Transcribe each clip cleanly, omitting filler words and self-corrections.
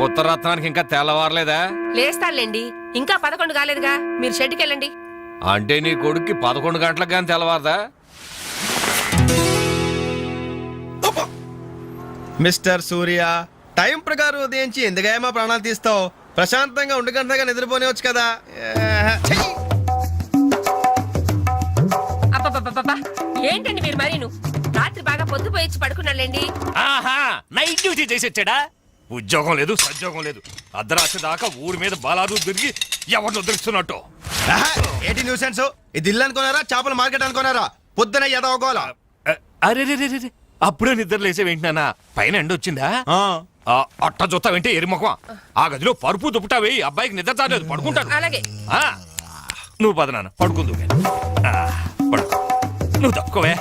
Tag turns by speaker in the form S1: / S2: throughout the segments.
S1: ఉత్తరరత్నానికి ఇంకా తెల్లవారలేదా?
S2: లేస్తానులేండి, ఇంకా 11 కాలేదుగా. మీరు షెడ్కి వెళ్ళండి.
S1: అంటే నీ కొడుక్కి 11 గంటలకు కానీ తెల్లవారదా?
S3: మిస్టర్ సూర్య, టైం ప్రకారం ఉదయించి ఎందుకయ్యా ప్రాణాలు తీస్తావు? ప్రశాంతంగా 1 గంటగా నిద్రపోనివచ్చు కదా.
S2: అబ్బబ్బబ్బబ్బా, ఏంటండి మీరు మరీను? రాత్రి బాగా పొద్దుపోయి పడుకున్నాళ్ళండి.
S1: ఆహా, నైట్ డ్యూటీ చేసి వచ్చాడా? ఉద్యోగం లేదు, సద్యోగం లేదు. అర్ధరాత్రి దాకా ఊరి మీద బలాదు తిరిగి ఎవరిని ఉద్ధరిస్తున్నట్టు.
S3: ఏంటి న్యూసెన్స్? ఇది ఇల్లు అనుకున్నారా, చేపల మార్కెట్ అనుకున్నారా? పొద్దున ఎదవగోలా.
S1: అరే అప్పుడే నిద్ర లేచే వింటున్నానా? పైన ఎండ వచ్చిందా? అట్ట జొత్తా వింటే ఎరిముఖం. ఆ గదిలో పరుపు దుప్పటా వేయి, అబ్బాయికి నిద్ర చాలేదు, పడుకుంటాను.
S2: అలాగే.
S1: నువ్వు పదనాన్న పడుకుందు. పడుకో, నువ్వు తప్పుకోవే.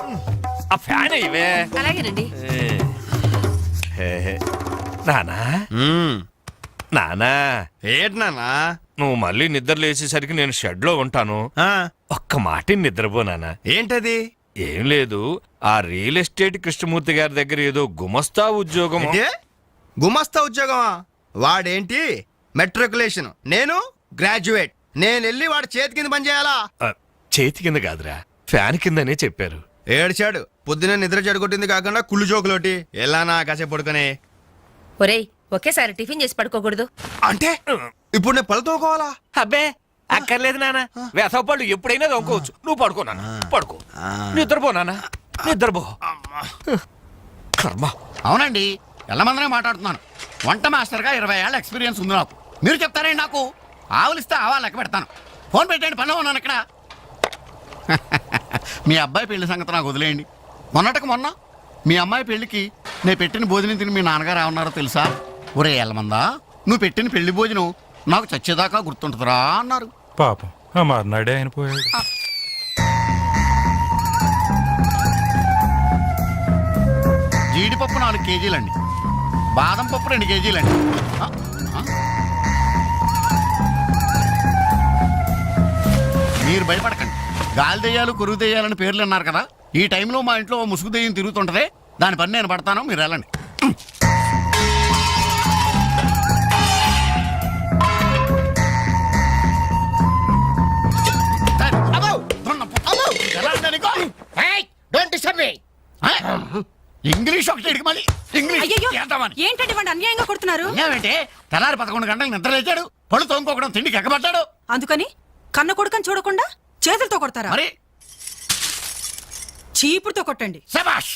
S1: ఆ ఫ్యాన్ ఇవే.
S2: అలాగేనండి.
S1: నానా నానా,
S3: ఏంటి నాన్నా?
S1: నువ్వు మళ్ళీ నిద్ర లేచేసరికి నేను షెడ్ లో ఉంటాను. ఒక్క మాట నిద్రపోనానా.
S3: ఏంటది?
S1: ఏం లేదు, ఆ రియల్ ఎస్టేట్ కృష్ణమూర్తి గారి దగ్గర ఏదో గుమస్తా ఉద్యోగం.
S3: గుమస్తా ఉద్యోగమా? వాడేంటి మెట్రికులేషన్, నేను గ్రాడ్యుయేట్. నేను వెళ్ళి వాడి చేతి కింద పని చేయాలా?
S1: చేతి కింద కాదురా, ఫ్యాన్ కిందనే చెప్పారు.
S3: ఏడ్చాడు. పొద్దున నిద్ర చెడగొట్టింది కాకుండా కుళ్ళు జోకులోటి. ఎలానా కాసేపు పడుకునే.
S2: ఒరేయ్, ఒకేసారి టిఫిన్ చేసి పడుకోకూడదు.
S3: అంటే ఇప్పుడు నేను పళ్ళు తోకోవాలా?
S1: అబ్బే అక్కర్లేదు నాన్న, వేసవపళ్ళు ఎప్పుడైనా దొంగకోవచ్చు. నువ్వు పడుకో నాన్న, పడుకో. నిద్రపో నాన్న, నిద్రపో. కర్మ.
S4: అవునండి, ఎల్లమందనే మాట్లాడుతున్నాను. వంట మాస్టర్గా 20 ఏళ్ళ ఎక్స్పీరియన్స్ ఉంది నాకు. మీరు చెప్తారండి నాకు? ఆవులిస్తే ఆవా లెక్క పెడతాను. ఫోన్ పెట్టండి, పనిలో ఉన్నాను ఇక్కడ. మీ అబ్బాయి పెళ్లి సంగతి నాకు వదిలేయండి. మొన్న మీ అమ్మాయి పెళ్లికి నేను పెట్టిన భోజనం తిని మీ నాన్నగారు ఏమన్నారో తెలుసా? ఒరే ఎల్లమందా, నువ్వు పెట్టిన పెళ్లి భోజనం నాకు చచ్చేదాకా గుర్తుంటుందిరా అన్నారు.
S5: పాపం ఆ మర్నాడే ఆయన పోయాడు.
S4: జీడిపప్పు 4 కేజీలండి, బాదం పప్పు 2 కేజీలండి. మీరు భయపడకండి. గాలి దెయ్యాలు, కురుగు దెయ్యాలని పేర్లు అన్నారు కదా. ఈ టైంలో మా ఇంట్లో ముసుగు దెయ్యం తిరుగుతుంటదే, దాని పని నేను పడతాను, మీరు వెళ్ళండి. ఇంగ్లీష్ ఒకటి మళ్ళీ
S6: ఏంటండి వాడు అన్యాయంగా కొడుతున్నారు?
S4: ఏమంటే తెల్లారి 11 గంటలకు నిద్ర లేచాడు, పళ్ళు తోముకోవడం, తిండికి ఎక్కబడ్డాడు.
S6: అందుకని కన్న కొడుకని చూడకుండా చేతులతో కొడతారా?
S4: మరి
S6: చీపుడుతో కొట్టండి.
S4: శభాష్.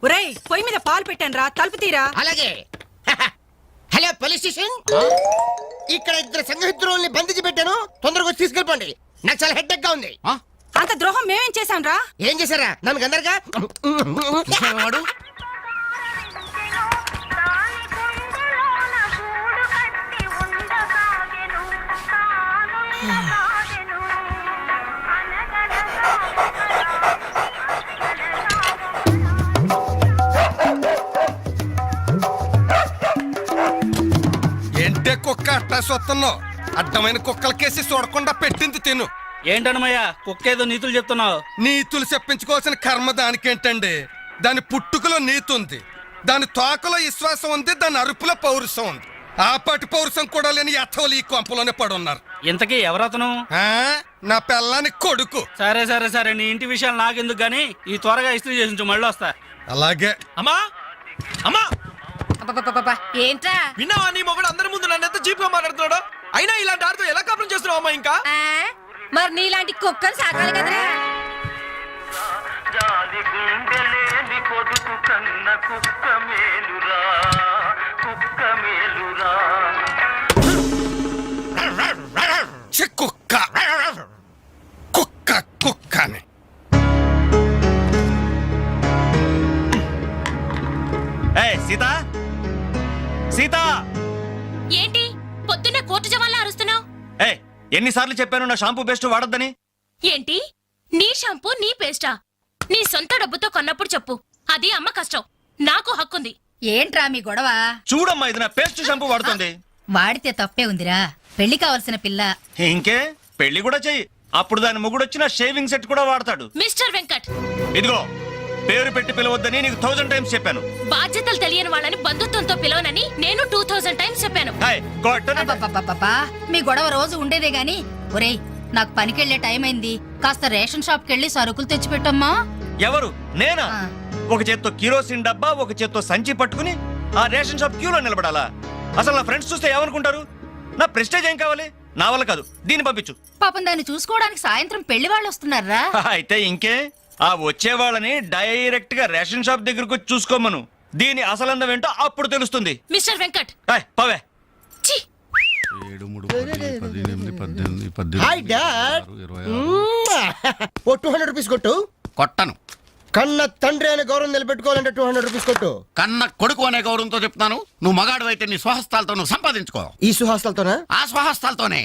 S6: ఒరేయ్, పొయ్యి మీద పాలు పెట్టాను రా, తలుపు తీరా.
S7: అలాగే. హలో పోలీస్ స్టేషన్, ఇక్కడ 2 సంఘహితుల్ని బంధించి పెట్టాను, తొందరగా వచ్చి తీసుకెళ్ళిపోండి. నాకు చాలా హెడ్డెక్ గా ఉంది.
S6: అంత ద్రోహం మేమేం చేశాం రా?
S7: ఏం చేశారా? నన్ను గందరగా
S4: వాడు
S3: ఏంటే కుక్క అట్టా సొత్తున్నావు? అడ్డమైన కుక్కలకేసి చూడకుండా పెట్టింది తిను.
S8: ఏంటన్నమయ్యా, కుక్కేదో నీతులు చెప్తున్నావు?
S3: నీతులు చెప్పించుకోవాల్సిన కర్మ దానికేంటండి? దాని పుట్టుకలో నీతి ఉంది, దాని తోకలో విశ్వాసం ఉంది, దాని అరుపులో పౌరుషం ఉంది. ఆపాటి పౌరుషం కూడా లేని యథోలు ఈ కొంపలోనే పడున్నారు.
S8: ఇంతకీ ఎవరతను?
S3: నా పెళ్ళానికి కొడుకు.
S8: సరే సరే సరే, నీ ఇంటి విషయాలు నాకెందుకు గానీ ఈ త్వరగా ఇస్త్రీ చేసించు, మళ్ళీ వస్తా.
S3: అలాగే.
S1: అమ్మా అమ్మా,
S2: ఏంట్రా?
S1: విన్నావా నీ మొగుడు అందరి ముందు నన్ను ఎంత చీప్ గా మాట్లాడుతున్నాడు? అయినా ఇలాంటి ఆడుతూ ఎలా కాపురం చేస్తున్నావు అమ్మా? ఇంకా
S2: మరి నీలాంటి కుక్కలు సాకాలి కదరా.
S3: కుక్క కుక్క కుక్కని.
S1: సీత, సీత,
S2: ఏంటి పొద్దున్న కోర్టు జవాన్లా అరుస్తున్నావు?
S9: ఎన్నిసార్లు చెప్పాను నా షాంపూ బెస్ట్ వాడొద్దని?
S2: ఏంటి నీ షాంపూ నీ పేస్టా? నీ సొంత డబ్బుతో కొన్నప్పుడు చెప్పు, అది అమ్మ కష్టం, నాకు హక్కుంది.
S6: ఏంట్రా మీ గొడవ?
S9: చూడమ్మా, ఇది నా పేస్ట్ షాంపూ వాడుతుంది.
S6: వాడితే తప్పే ఉందిరా, పెళ్లి కావలసిన పిల్ల.
S9: ఇంకే పెళ్లి కూడా చెయ్యి, అప్పుడు దాని మొగుడొచ్చిన షేవింగ్ సెట్ కూడా వాడతాడు.
S2: మిస్టర్ వెంకట్,
S9: ఇదిగో పేరు పెట్టి పిలవద్దని నీకు 1000 టైమ్స్ చెప్పాను.
S2: బాధ్యతలు తెలియని వాళ్ళని బంధుత్వంతో పిలవనని నేను 2000 టైమ్స్ చెప్పాను.
S9: హాయ్, కొట్టను.
S6: అబ్బబ్బబ్బబ్బా, మీ గొడవ రోజు ఉండేదే గాని. ఒరేయ్, నాకు పనికెళ్లే టైం అయింది, కాస్త రేషన్ షాప్ కెళ్ళి సరుకులు తెచ్చిపెట్టమ్మా.
S9: ఎవరు? నేనా?
S6: ఆ.
S9: ఒక చేత్తో కిరోసిన్ డబ్బా, ఒక చేత్తో సంచి పట్టుకుని ఆ రేషన్ షాప్ క్యూలో నిలబడాలా? అసలు నా ఫ్రెండ్స్ చూస్తే ఏమనుకుంటారు? నా ప్రెస్టేజ్ ఏం కావాలి? నా వల్ల కాదు, దీన్ని పంపించు.
S6: పాపం దాన్ని చూసుకోవడానికి సాయంత్రం పెళ్లి వాళ్ళు వస్తున్నారా?
S9: అయితే ఇంకే, ఆ వచ్చే వాళ్ళని డైరెక్ట్ గా రేషన్ షాప్ దగ్గరకు వచ్చి చూసుకోమను. దీని అసలందం ఏంటో అప్పుడు తెలుస్తుంది.
S2: మిస్టర్ వెంకట్,
S9: హాయ్, పవే.
S2: ఛీ!
S4: 7, 3, 10, 18, 18,
S7: హాయ్ డాడ్. ఓ 200 రూపీస్ కొట్టు.
S4: కొట్టను.
S7: కన్న తండ్రి అనే గౌరవం నిలబెట్టుకోవాలంటే 200 రూపీస్ కొట్టు.
S4: కన్న కొడుకు అనే గౌరవంతో చెప్తాను. నువ్వు మగాడు అయితే నీ స్వహస్తాలతో నువ్వు సంపాదించుకో.
S7: ఈ సుహాస్తాలతోనా?
S4: ఆ స్వహస్తాలతోనే.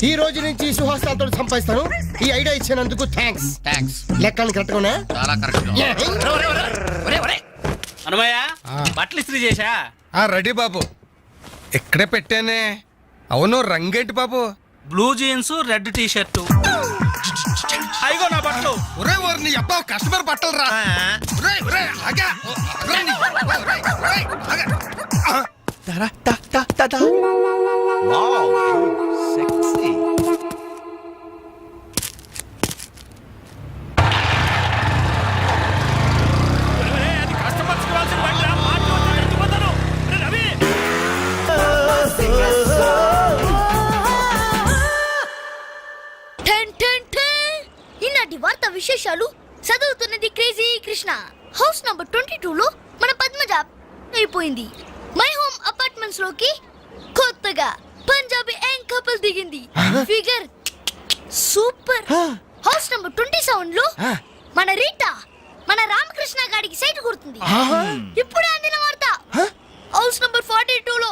S7: ఈ రోజు నుంచి ఈ సుహాస్తాలతో సంపాదిస్తాను. ఈ ఐడియా ఇచ్చినందుకు థ్యాంక్స్.
S4: థ్యాంక్స్.
S7: లెక్కలు కరెక్ట్గానే?
S4: చాలా కరెక్ట్.
S8: అనమయ్య బట్టలు ఇస్త్రీ చేశా?
S3: రెడీ బాబు, ఇక్కడే పెట్టానే. అవును, రంగేంటి బాబు?
S8: Blue jeans, red T shirt. అయిగో నా బట్టలు.
S3: ఒరే ఓరి నీ అబ్బా, కస్టమర్ బట్టలు రా. ఒరేయ్, ఒరేయ్, ఆగా. ఒరేయ్ నీ అబ్బా, ఒరేయ్, ఒరేయ్, ఆగా. దరా, దా, దా, దా, దా.
S1: అది కస్టమర్స్ కావాల్సిన బండి రా, పార్టీ వద్దు, ఎత్తుకుపోతాను. ఒరే రవి,
S10: ఈనాటి వార్త విశేషాలు చదువుతున్నది క్రేజీ కృష్ణ. హౌస్ నంబర్ 22 లో మన పద్మజ అయిపోయింది. మై హోమ్ అపార్ట్మెంట్స్ లోకి కొత్తగా పంజాబీ యంగ్ కపుల్ దిగింది. Figure super. హౌస్ నంబర్ 27 లో మన రీటా మన రామకృష్ణ గాడికి సైట్ కొడుతుంది. ఇప్పుడే అందిన వార్త. హౌస్ నంబర్ 42 లో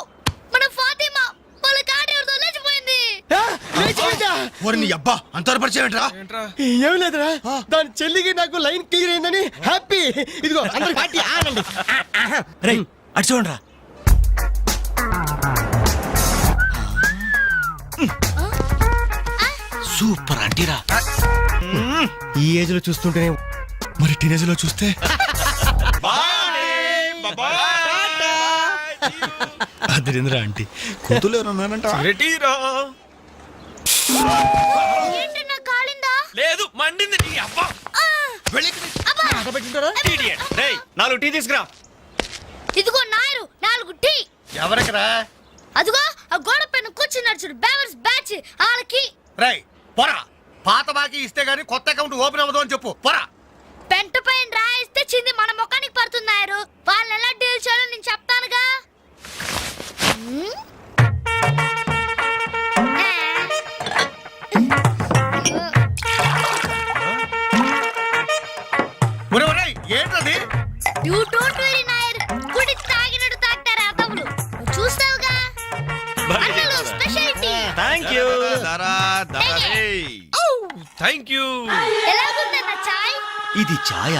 S10: మన ఫాతిమా వాళ్ళ కాడేరుతో లేచిపోయింది.
S3: అబ్బా, అంత పరిచయం ఏంట్రా?
S7: ఏం లేదురా, దాని చెల్లికి నాకు లైన్ క్లియర్ అయిందని హ్యాపీ. ఇదిగో అందరి పార్టీ ఆనండి.
S9: రేయ్, అటు చూడండిరా. సూపర్ అంటీరా.
S7: ఈ ఏజ్ లో చూస్తుంటేనే,
S3: మరి టీనేజ్ లో చూస్తే అదిరింద్రా ఆంటీ. కూతురు ఎవరన్నానంట?
S10: ఏంటి నా కాలిందా?
S1: లేదు మండింది నీ అబ్బా.
S9: Idiot. రేయ్, 4 టీ తీసుకురా.
S10: ఇదిగో నాయరు 4 టీ.
S3: ఎవరికిరా?
S10: అదిగో ఆ గోడ పైన కూర్చున్నాడు చూడు, బేవర్స్ బ్యాచ్ వాళ్ళకి.
S3: రై పోరా, పాత బాకీ ఇస్తే గానీ కొత్త అకౌంట్ ఓపెన్ అవ్వదు అని చెప్పు. పోరా.
S10: పెంట పైన రాయిస్తే చింది మన ముఖానికి పడుతున్నారు. వాళ్ళని ఎలా డీల్ చేయాలో నేను చెప్తానుగా.
S3: ఏంటది?
S10: యూ డోంట్ వెరీ నాయర్. గుడి తాగినట్టు తాగుతారు అతములు. చూస్తావుగా అన్నలు స్పెషాలిటీ.
S9: థాంక్యూ.
S1: Thank you.
S10: ఎలాగుందన్న చాయ్?
S9: ఇది ఛాయ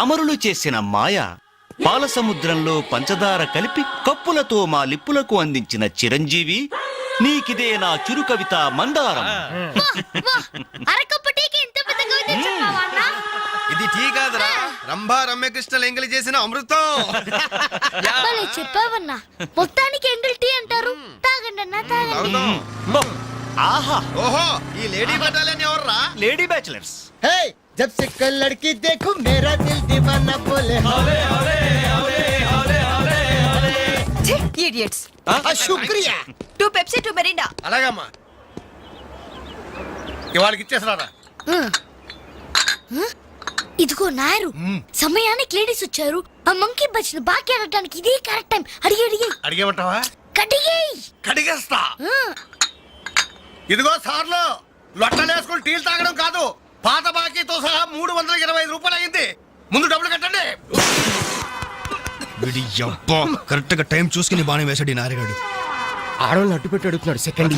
S9: అమరులు చేసిన మాయ. పాల సముద్రంలో పంచదార కలిపి కప్పులతో మా లిప్పులకు అందించిన చిరంజీవి, నీకిదే నా చురు కవిత మందారం.
S10: అరకప్పు టీకి ఇంత పెద్ద కవిత చెప్పావా అన్న?
S3: ఇది టీ కాదురా, రంభా రమ్యకృష్ణ ఎంగిలి చేసిన అమృతం.
S10: భలే చెప్పావన్నా. మొత్తానికి ఎంగిల్ టీ అంటారు. తాగండి అన్న, తాగండి.
S9: ఆహా,
S3: ఓహో, ఈ లేడీ బటాలియన్ ఎవర్రా?
S9: Lady bachelors.
S7: హే, జబ్ సే కల్ లడ్కీ దేఖూ మేరా దిల్ దీవానా బోలే
S6: ఇడియట్స్.
S7: శుక్రియా.
S6: 2 పెప్సీ 2 మెరిండా.
S3: అలాగమ్మా, ఇవాళకి ఇచ్చేసినారా?
S10: ఇదిగో నాయరు, సమయానికి లేడీస్ వచ్చారు. ఆ మంకీ బచ్చిన బాకీ అడగడానికి ఇదే కరెక్ట్ టైం. అడిగి అడిగి
S3: అడిగేమంటావా?
S10: కడిగేయ్.
S3: కడిగేస్తా. ఇదిగో సార్లు, లొట్టలేసుకుని టీలు తాగడం కాదు, పాత బాకీతో సహా 325 రూపాయలు అయింది. ముందు డబ్బులు కట్టండి.
S11: కరెక్ట్ గా టైం చూసుకుని బాగానే వేసాడు ఈ నారిగాడు.
S7: ఆడవాళ్ళని అడ్డు పెట్టి అడుగుతున్నాడు సెకండ్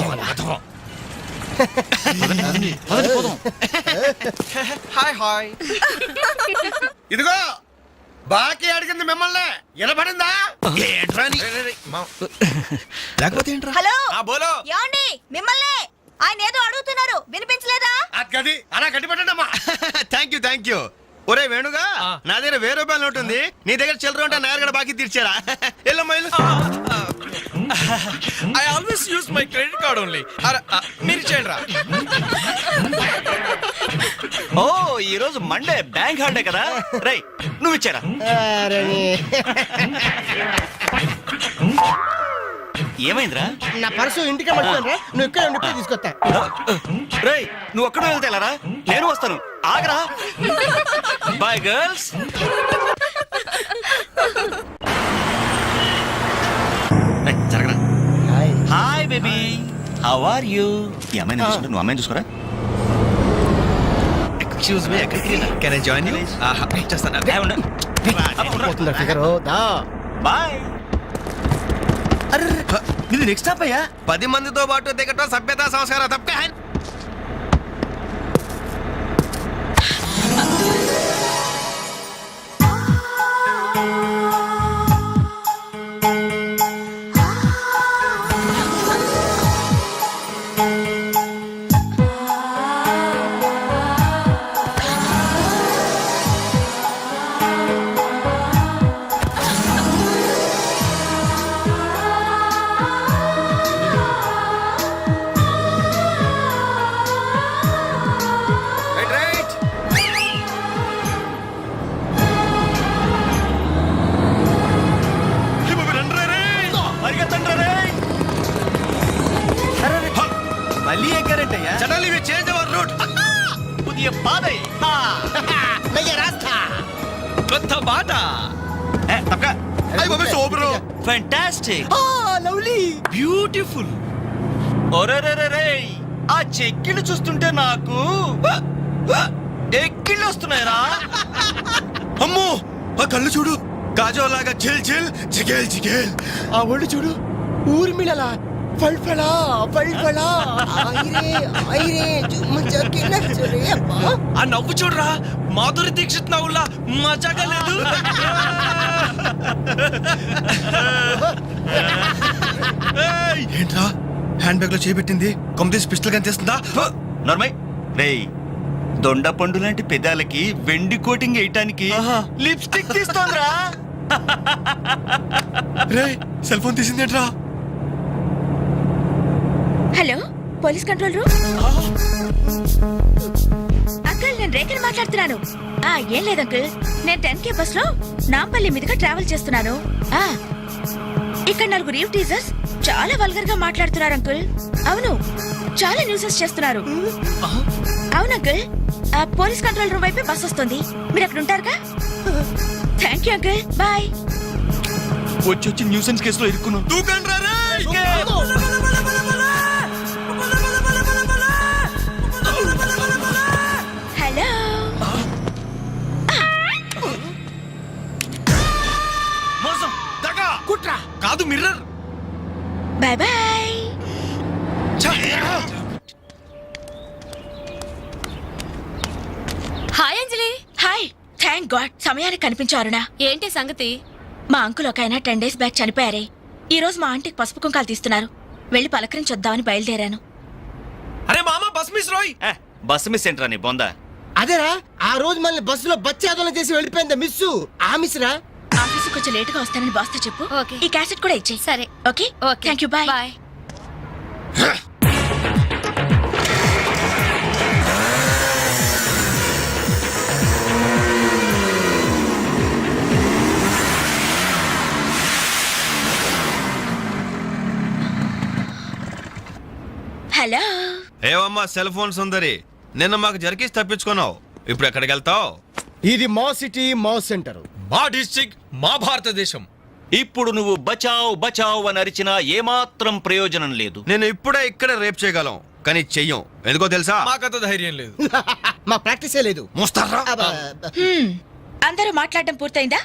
S3: హాయ్ హాయ్ ఇదిగో బాకీ అడిగింది మిమ్మల్ని వినపడిందా ఏంట్రా లేకపోతే ఏంట్రా
S6: హలో
S3: బోలో
S6: ఏమండి మిమ్మల్ని ఆయన ఏదో అడుగుతున్నారు వినిపించలేదా
S3: గది అలా గట్టి పెట్టండి అమ్మా థ్యాంక్ యూ ఒరే వేణుగా నా దగ్గర 1000 రూపాయలు నోటు ఉంది నీ దగ్గర చిల్లర ఉంటే నేరుగా బాకీ తీర్చారా Yellamma
S8: I always use my credit card only మీరు చేయండి రా.
S9: ఓ ఈ రోజు మండే బ్యాంక్ హాలిడే కదా రై నువ్వు ఇచ్చారా ఏమైందిరా
S7: నా పర్సు ఇంటికి మర్చిపోయాను నువ్వు ఇక్కడ ఉండి ఇప్పుడే తీసుకొస్తా
S9: రేయ్ నువ్వు ఒక్కడో వెళ్తేలారా నేను వస్తాను ఆగరా బాయ్ గర్ల్స్ జరగరా hi baby how are you ఈ అమ్మాయిని చూసుకుంటా నువ్వు అమ్మాయిని చూసుకోరా ఎక్స్క్యూజ్ మీ ఎక్కడికి
S3: కెన్ ఐ జాయిన్ యు
S9: చేస్తాను
S7: పోతుందా ఫిగర్ దా
S9: బాయ్ ఇది నెక్స్ట్ స్టాప్ అయ్యా
S3: 10 మందితో పాటు దిగటం సభ్యత సంస్కారం తప్ప
S9: మళ్ళీ ఎక్కారంటయ్యా
S3: suddenly we change our route
S9: పుదియ పాదై
S8: కొత్త బాట
S9: తప్పక
S3: అయ్ బాబే సూపర్
S9: ఫ్యాంటాస్టిక్
S7: లవ్లీ
S8: బ్యూటిఫుల్.
S9: ఒరేరేరే ఆ చెక్కిళ్ళు చూస్తుంటే నాకు ఎక్కిళ్ళు వస్తున్నాయరా
S3: అమ్మో ఆ కళ్ళు చూడు కాజోలాగా జిల్ జిల్ జిగేల్ జిగేల్
S7: ఆ ఒళ్ళు చూడు ఊర్మిళలా ఫల్ఫలా ఫల్ఫలా ఐరే ఐరే జుమ్మచకిన చరే అబ్బా
S8: ఆ నవ్వు చూడరా మాధురి దీక్షిత్ నవ్వులా మజాగా లేదు.
S3: ఏంట్రా హ్యాండ్ బ్యాగ్ లో చేపెట్టింది కొమ్మతీసి పిస్టల్ కనిపిస్తుందా
S9: నార్మల్ రేయ్ దొండ పండు లాంటి పెదాలకి వెండి కోటింగ్ వేయటానికి లిప్స్టిక్ తీస్తోందిరా
S3: రే సెల్ ఫోన్ తీసిందేంట్రా
S2: hello police control room uncle నేను రేఖని మాట్లాడుతున్నాను. ఏం లేదు అంకుల్, నేను 10K బస్ లో నాంపల్లి మీదుగా ట్రావెల్ చేస్తున్నాను. ఇక్కడ 4 రీవ్ టీజర్స్ చాలా వల్గర్ గా మాట్లాడుతున్నారు అంకుల్. అవును, చాలా న్యూసెస్ చేస్తున్నారు. అవును అంకుల్, పోలీస్ కంట్రోల్ రూమ్ వైపే బస్ వస్తుంది. మీరు అక్కడ ఉంటారుగా? Thank you uncle, bye.
S9: వచ్చి న్యూసెన్స్ కేసులో ఇరుక్కున్నాం.
S2: హలో
S9: మోసం
S3: దగా
S7: కుట్రా
S3: కాదు mirror
S2: bye bye. Hi Anjali. Hi, thank God సమయానికి కనిపించారునా. ఏంటి సంగతి? మా అంకుల్ ఒక ఆయన 10 days బ్యాక్ చనిపోయారే. ఈ రోజు మా ఆంటీకి పసుపు కుంకాలు తీస్తున్నారు. వెళ్ళి పలకరించొద్దామని బయలుదేరాను.
S8: అరే మామ బస్ మిస్ రోయ్.
S9: బస్సు మిస్ ఏంట్రా నీ బొందా?
S7: అదేరా ఆ రోజు మళ్ళీ బస్సులో బచ్చాదోళన చేసి వెళ్ళిపోయిందా మిస్సు ఆ మిస్రా
S2: ఆఫీస్ కొంచెం లేటుగా వస్తానని బాస్తో చెప్పు. ఈ క్యాసెట్ కూడా ఇచ్చే. సరే okay. Thank you, bye bye. Hello
S3: ఏవమ్మా సెల్ ఫోన్ సుందరి నిన్న మాకు జరికేసి తప్పించుకున్నావు ఇప్పుడు ఎక్కడికి వెళ్తావు
S7: ఇది మా సిటీ మా సెంటర్
S8: మా డిస్ట్రిక్ట్ మా భారతదేశం.
S9: ఇప్పుడు నువ్వు బచావ్ బచావ్ అని అరిచినా ఏమాత్రం ప్రయోజనం లేదు.
S3: నేను ఇప్పుడే ఇక్కడ రేప్ చేయగలం కానీ చెయ్యం ఎందుకో తెలుసా
S8: మాకంత ధైర్యం లేదు.
S7: మా ప్రాక్టీసే లేదు
S3: మోస్తారా
S2: అందరూ మాట్లాడడం పూర్తయిందా?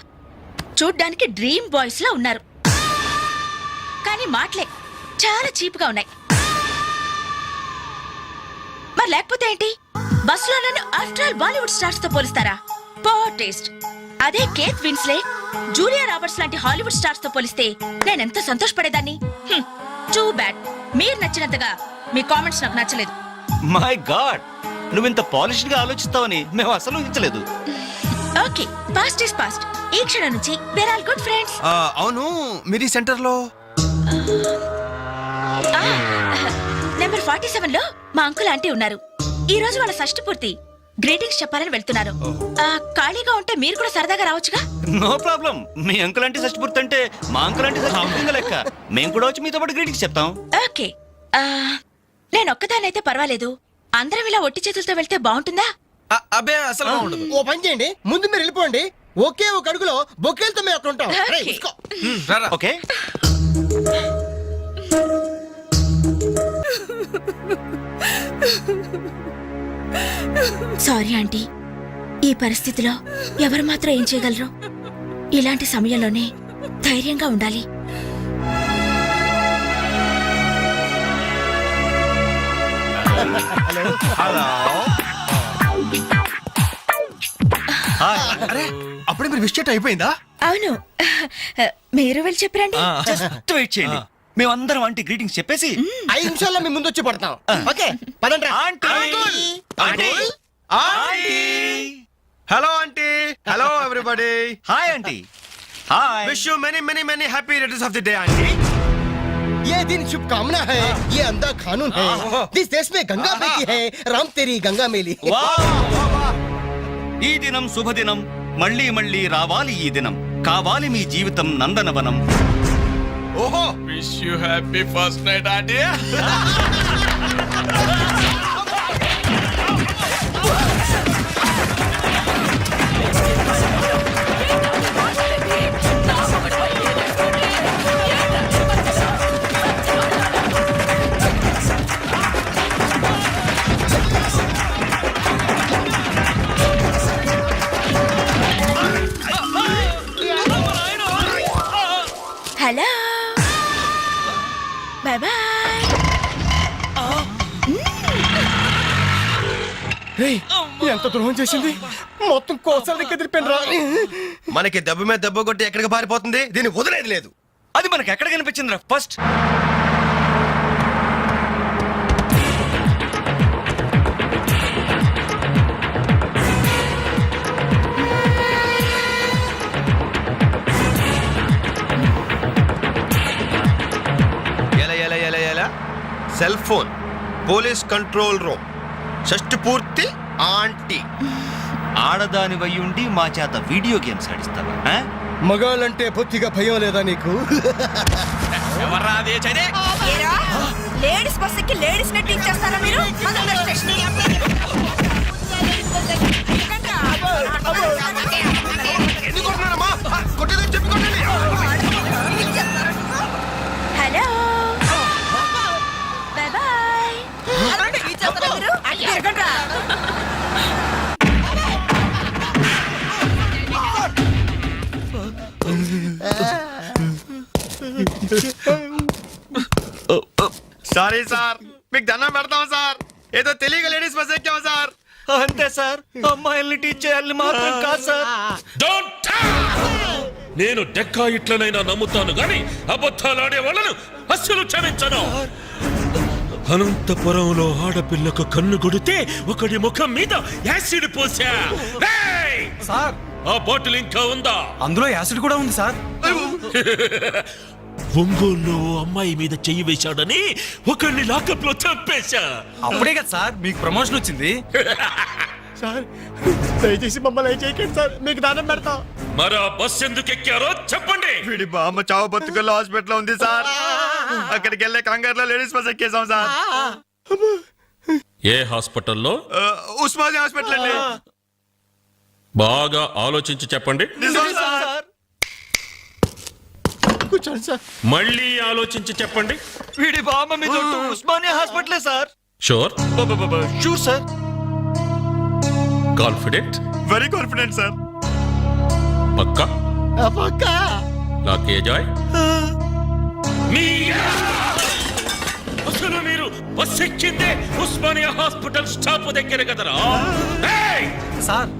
S2: చూడ్డానికి డ్రీమ్ బాయ్స్ లా ఉన్నారు, కానీ మాటలే చాలా చీప్ గా ఉన్నాయి. మరి లేకపోతే ఏంటి, బస్సులో నన్ను ఆఫ్టర్ ఆల్ బాలీవుడ్ స్టార్స్ తో పోలిస్తారా? Poor taste. అదే కేత్ విన్స్లెట్, జూలియా రాబర్ట్స్ లాంటి హాలీవుడ్ స్టార్స్ తో పోలిస్తే నేనెంత సంతోషపడేదాన్ని. Too bad. మీరు నచ్చినంతగా మీ కామెంట్స్ నాకు నచ్చలేదు.
S9: మై గాడ్, నువ్వింత పాలిష్డ్ గా ఆలోచిస్తావని మేము అసలు ఊహించలేదు.
S2: Okay, past is past. ఈ క్షణం నుంచి వేర్ ఆల్ గుడ్ ఫ్రెండ్స్.
S3: అవును, మీరు ఈ సెంటర్ లో
S2: నెంబర్ 47 లో మా అంకుల్ ఆంటీ ఉన్నారు. ఈ రోజు వాళ్ళ షష్ఠి పూర్తి. గ్రీటింగ్స్ చెప్పాలని వెళ్తున్నారు. ఖాళీగా ఉంటే మీరు కూడా సరదాగా రావచ్చుగా.
S9: No problem. మీ అంకుల్ అంటే షష్టిపూర్తి అంటే మా అంకుల్ అంటే షష్టిపూర్తి లెక్క. మేము కూడా వచ్చి మీతో పాటు గ్రీటింగ్స్ చెప్తాం.
S2: ఓకే, నేను ఒక్కదానైతే పర్వాలేదు. అందరం ఇలా ఒట్టి చేతులతో వెళ్తే బాగుంటుందా?
S3: అబ్బే అసలు ఉండదు.
S7: ఓ పని చేయండి, ముందు మీరు వెళ్ళిపోండి. ఒకే ఒక అడుగులో బొక్కేలతో మేము అక్కడ ఉంటాం. రేయ్,
S2: Okay.
S7: ఉస్కో.
S9: ఓకే.
S2: సారీ ఆంటీ, ఈ పరిస్థితిలో ఎవరు మాత్రం ఏం చేయగలరు? ఇలాంటి సమయంలోనే ధైర్యంగా ఉండాలి.
S3: అరే, అప్పుడే మీరు విష్ అయిపోయిందా?
S2: అవును, మీరు వెళ్ళి చెప్పరండి.
S9: జస్ట్ వెయిట్ చేయండి. మేమందరం ఆంటీ గ్రీటింగ్స్ చెప్పేసి
S7: 5 నిమిషాల్లో మీ ముందు వచ్చి పడతాం. ఓకే, పదండి రా.
S3: Hello aunty. Hello everybody.
S9: Hi aunty. Hi.
S3: Wish you many many many happy returns of the day aunty.
S7: ये दिन शुभकामना है, ये अंधा कानून है. जिस देश में गंगा बहती है, राम तेरी गंगा मेली.
S9: ఈ దినం శుభదినం. మళ్ళీ మళ్ళీ రావాలి ఈ దినం. కావాలి మీ జీవితం నందనవనం.
S3: ఓహో, wish you happy first night aunty.
S2: Hello, bye bye.
S3: ఎంత ద్రోహం చేసింది, మొత్తం కోసాల దగ్గర తిరిపోయినరా. మనకి దెబ్బ మీద దెబ్బ కొట్టి ఎక్కడికి పారిపోతుంది, దీన్ని వదిలేదు లేదు.
S9: అది మనకి ఎక్కడ కనిపించిందిరా first?
S3: Cell phone, police control room, షష్టి పూర్తి ఆంటీ.
S9: ఆడదాని వయ్యుండి మా చేత వీడియో గేమ్స్ ఆడిస్తావా?
S7: మగాళ్ళంటే బొత్తిగా భయం లేదా నీకు?
S2: లేడీస్ బస్ ఎక్కి లేడీస్ నెట్ ఇచ్చేస్తారా మీరు? Hello, bye bye.
S3: Sorry sir, మీకు దండం పెడతాం సార్. ఏదో తెలియక లేడీస్ బస్ ఎక్కాం సార్.
S9: అంతే సార్, అమ్మాయిల్ని టీచ్ చేయాలని మాత్రం కాదు సార్.
S5: నేను డెక్కా ఇట్లనైనా నమ్ముతాను గాని అబద్ధాలాడే వాళ్ళను అస్సలు క్షమించను. అనంతపురంలో ఆడపిల్లకు కన్ను కొడితే ఒకడి ముఖం మీద యాసిడ్ పోసా.
S8: సార్,
S5: ఆ బాటిల్ ఇంకా ఉందా?
S8: అందులో యాసిడ్ కూడా ఉంది సార్.
S5: ఒంగోలులో అమ్మాయి మీద చెయ్యి వేశాడని ఒకరిని లాకప్ లో చంపేశా.
S8: అప్పుడే కదా సార్ మీకు ప్రమోషన్ వచ్చింది.
S7: సార్, దయచేసి మమ్మల్ని చేయకండి సార్, మీకు దానం పెడతాం.
S5: మరి ఆ బస్ ఎందుకు ఎక్కారో చెప్పండి.
S3: వీడి బామ్మ చావు బతుకుల్లో హాస్పిటల్ ఉంది సార్. అక్కడికి వెళ్ళే కంగారులో లేడీస్ బస్ ఎక్కేసాం సార్.
S5: ఏ హాస్పిటల్లో?
S3: ఉస్మానియా హాస్పిటల్ అండి.
S5: బాగా ఆలోచించి చెప్పండి.
S3: నిజం సార్.
S7: కూర్చోండి సార్.
S5: మళ్ళీ ఆలోచించి చెప్పండి.
S9: వీడి బామ్మ మీద ఉస్మానియా హాస్పిటలే sir.
S5: Sure?
S9: Sure sir.
S5: Confident?
S3: Very confident sir.
S5: పక్కా?
S7: పక్కా.
S5: లాకే జాయ్. బస్ ఎక్కిందే ఉస్మానియా హాస్పిటల్ స్టాప్ దగ్గర కదరా ఏయ్!
S8: సార్